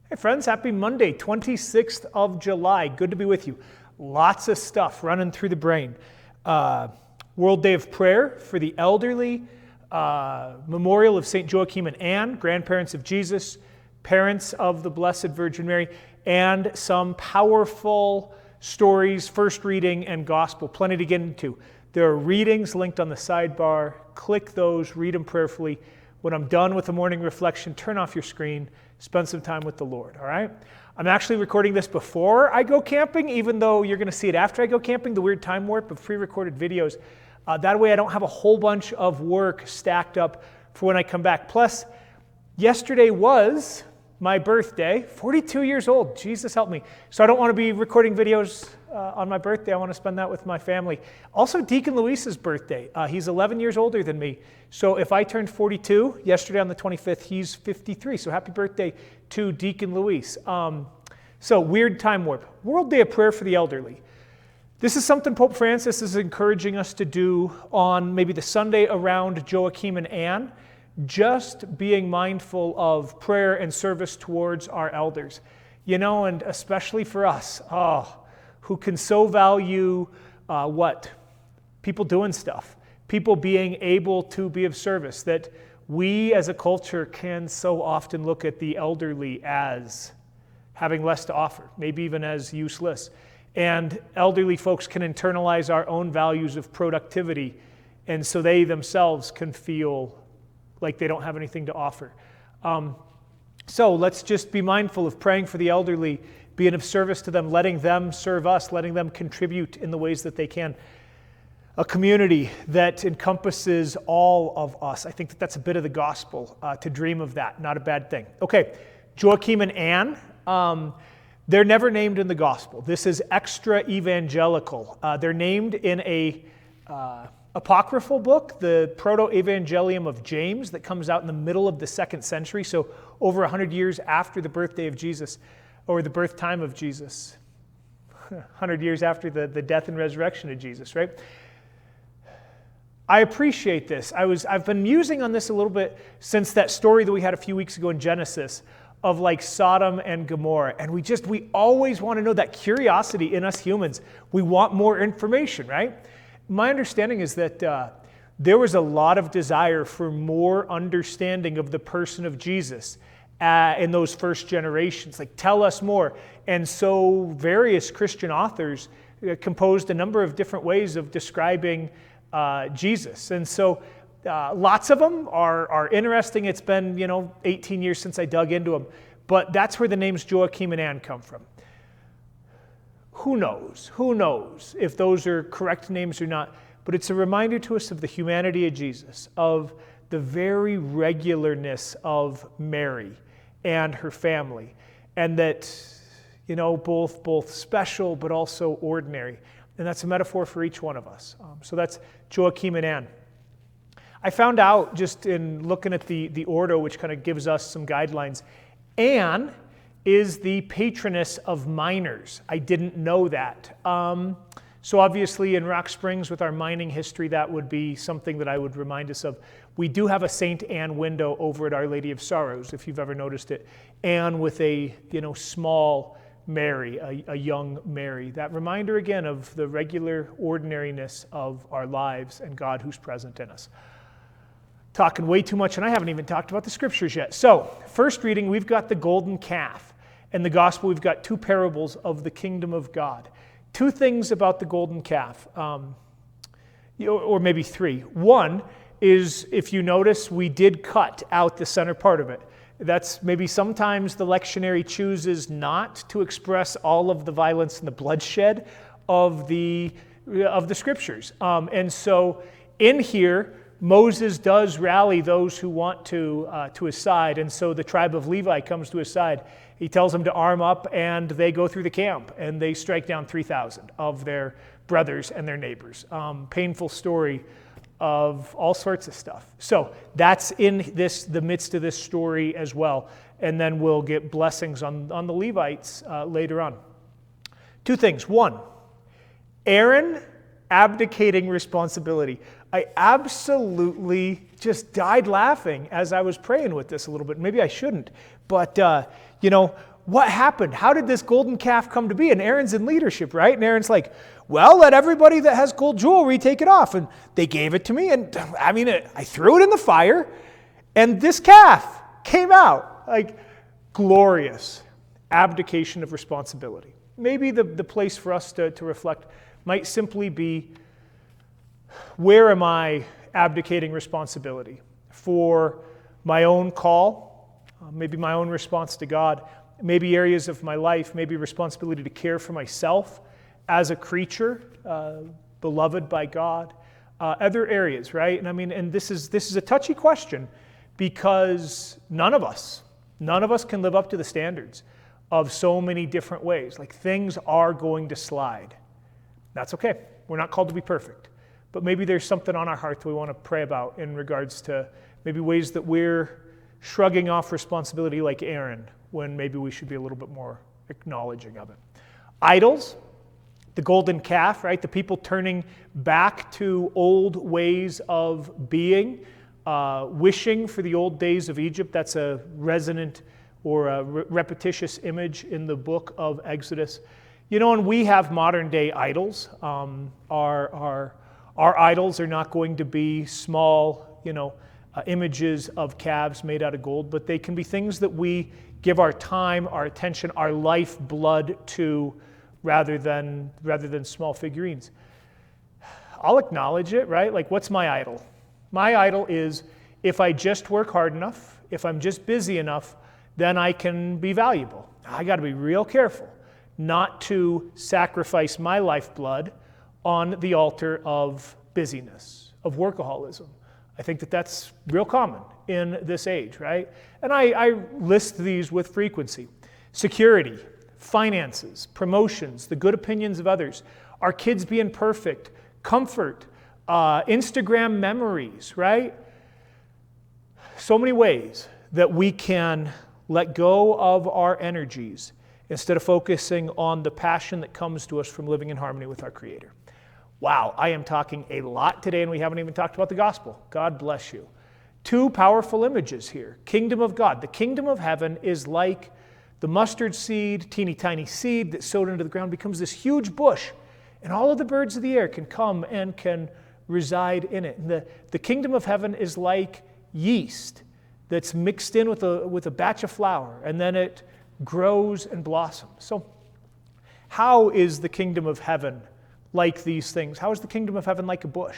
Hey friends, happy Monday, 26th of July. Good to be with you. Lots of stuff running through the brain. World Day of Prayer for the elderly, memorial of St. Joachim and Anne, grandparents of Jesus, parents of the Blessed Virgin Mary, and some powerful stories, first reading and gospel. Plenty to get into. There are readings linked on the sidebar. Click those, read them prayerfully. When I'm done with the morning reflection, turn off your screen, spend some time with the Lord, all right? I'm actually recording this before I go camping, even though you're going to see it after I go camping, the weird time warp of pre-recorded videos. That way I don't have a whole bunch of work stacked up for when I come back. Plus, yesterday was my birthday, 42 years old. Jesus help me. So I don't want to be recording videos on my birthday. I want to spend that with my family. Also, Deacon Luis's birthday. He's 11 years older than me. So if I turned 42 yesterday on the 25th, he's 53. So happy birthday to Deacon Luis. So weird time warp. World Day of Prayer for the elderly. This is something Pope Francis is encouraging us to do on maybe the Sunday around Joachim and Anne, just being mindful of prayer and service towards our elders. You know, and especially for us, who can so value people doing stuff, people being able to be of service, that we as a culture can so often look at the elderly as having less to offer, maybe even as useless. And elderly folks can internalize our own values of productivity, and so they themselves can feel like they don't have anything to offer. So let's just be mindful of praying for the elderly, being of service to them, letting them serve us, letting them contribute in the ways that they can. A community that encompasses all of us. I think that that's a bit of the gospel, to dream of that. Not a bad thing. Okay, Joachim and Anne, they're never named in the gospel. This is extra evangelical. They're named in a apocryphal book, the Proto-Evangelium of James, that comes out in the middle of the 2nd century, so over 100 years after the birthday of Jesus, or the birth time of Jesus. 100 years after the death and resurrection of Jesus, right? I appreciate this. I've been musing on this a little bit since that story that we had a few weeks ago in Genesis of like Sodom and Gomorrah. And we always want to know, that curiosity in us humans. We want more information, right? My understanding is that there was a lot of desire for more understanding of the person of Jesus in those first generations. Like, tell us more. And so various Christian authors composed a number of different ways of describing Jesus. And so lots of them are interesting. It's been, 18 years since I dug into them. But that's where the names Joachim and Anne come from. Who knows? Who knows if those are correct names or not? But it's a reminder to us of the humanity of Jesus, of the very regularness of Mary and her family, and that, both special but also ordinary. And that's a metaphor for each one of us. So that's Joachim and Anne. I found out just in looking at the Ordo, which kind of gives us some guidelines, Anne is the patroness of miners. I didn't know that. So obviously in Rock Springs with our mining history, that would be something that I would remind us of. We do have a St. Anne window over at Our Lady of Sorrows, if you've ever noticed it. Anne with a, small Mary, a young Mary. That reminder again of the regular ordinariness of our lives and God who's present in us. Talking way too much, and I haven't even talked about the scriptures yet. So, first reading, we've got the golden calf. In the gospel, we've got two parables of the kingdom of God. Two things about the golden calf, or maybe three. One is, if you notice, we did cut out the center part of it. That's maybe sometimes the lectionary chooses not to express all of the violence and the bloodshed of the scriptures. And so in here, Moses does rally those who want to his side, and so the tribe of Levi comes to his side. He tells them to arm up, and they go through the camp, and they strike down 3,000 of their brothers and their neighbors. Painful story of all sorts of stuff. So that's in the midst of this story as well, and then we'll get blessings on the Levites later on. Two things. One, Aaron abdicating responsibility. I absolutely just died laughing as I was praying with this a little bit. Maybe I shouldn't, but what happened? How did this golden calf come to be? And Aaron's in leadership, right? And Aaron's like, well, let everybody that has gold jewelry take it off. And they gave it to me, and I threw it in the fire, and this calf came out. Like, glorious abdication of responsibility. Maybe the place for us to reflect might simply be, where am I abdicating responsibility for my own call, maybe my own response to God, maybe areas of my life, maybe responsibility to care for myself as a creature, beloved by God, other areas, right? And this is a touchy question, because none of us can live up to the standards of so many different ways. Like, things are going to slide. That's okay. We're not called to be perfect. But maybe there's something on our heart that we want to pray about in regards to maybe ways that we're shrugging off responsibility like Aaron, when maybe we should be a little bit more acknowledging of it. Idols, the golden calf, right? The people turning back to old ways of being, wishing for the old days of Egypt. That's a resonant or a repetitious image in the book of Exodus. And we have modern day idols. Our idols are not going to be small, images of calves made out of gold, but they can be things that we give our time, our attention, our life blood to, rather than small figurines. I'll acknowledge it, right? Like, what's my idol? My idol is, if I just work hard enough, if I'm just busy enough, then I can be valuable. I got to be real careful not to sacrifice my lifeblood on the altar of busyness, of workaholism. I think that that's real common in this age, right? And I list these with frequency. Security, finances, promotions, the good opinions of others, our kids being perfect, comfort, Instagram memories, right? So many ways that we can let go of our energies instead of focusing on the passion that comes to us from living in harmony with our Creator. Wow, I am talking a lot today, and we haven't even talked about the gospel. God bless you. Two powerful images here. Kingdom of God. The kingdom of heaven is like the mustard seed, teeny tiny seed that's sowed into the ground, becomes this huge bush, and all of the birds of the air can come and can reside in it. And the kingdom of heaven is like yeast that's mixed in with a batch of flour, and then it grows and blossoms. So how is the kingdom of heaven like these things? How is the kingdom of heaven like a bush?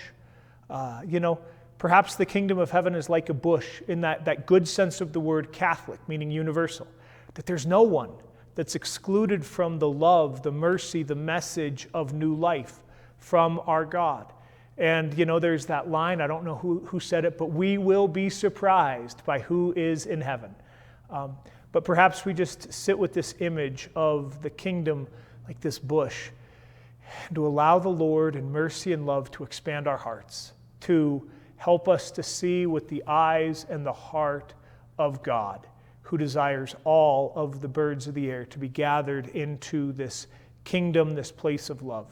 Perhaps the kingdom of heaven is like a bush in that good sense of the word Catholic, meaning universal, that there's no one that's excluded from the love, the mercy, the message of new life from our God. And, there's that line, I don't know who said it, but we will be surprised by who is in heaven. But perhaps we just sit with this image of the kingdom like this bush, and to allow the Lord in mercy and love to expand our hearts, to help us to see with the eyes and the heart of God, who desires all of the birds of the air to be gathered into this kingdom, this place of love.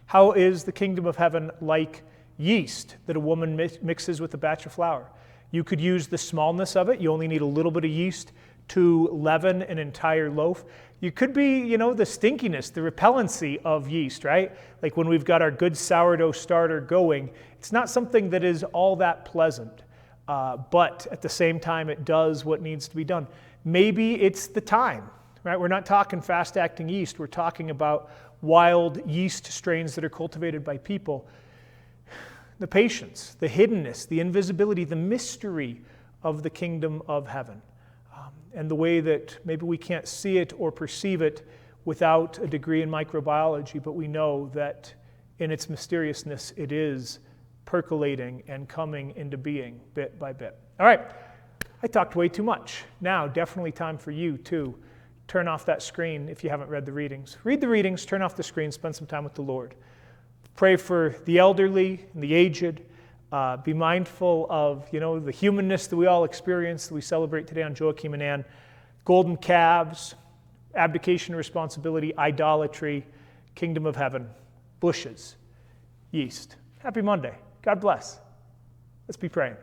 How is the kingdom of heaven like yeast that a woman mixes with a batch of flour? You could use the smallness of it. You only need a little bit of yeast to leaven an entire loaf. You could be, the stinkiness, the repellency of yeast, right? Like when we've got our good sourdough starter going, it's not something that is all that pleasant, but at the same time, it does what needs to be done. Maybe it's the time, right? We're not talking fast-acting yeast. We're talking about wild yeast strains that are cultivated by people. The patience, the hiddenness, the invisibility, the mystery of the kingdom of heaven. And the way that maybe we can't see it or perceive it without a degree in microbiology, but we know that in its mysteriousness, it is percolating and coming into being bit by bit. All right, I talked way too much. Now, definitely time for you to turn off that screen if you haven't read the readings. Read the readings, turn off the screen, spend some time with the Lord. Pray for the elderly and the aged. Be mindful of, the humanness that we all experience, that we celebrate today on Joachim and Anne. Golden calves, abdication of responsibility, idolatry, kingdom of heaven, bushes, yeast. Happy Monday. God God bless. Let's be praying.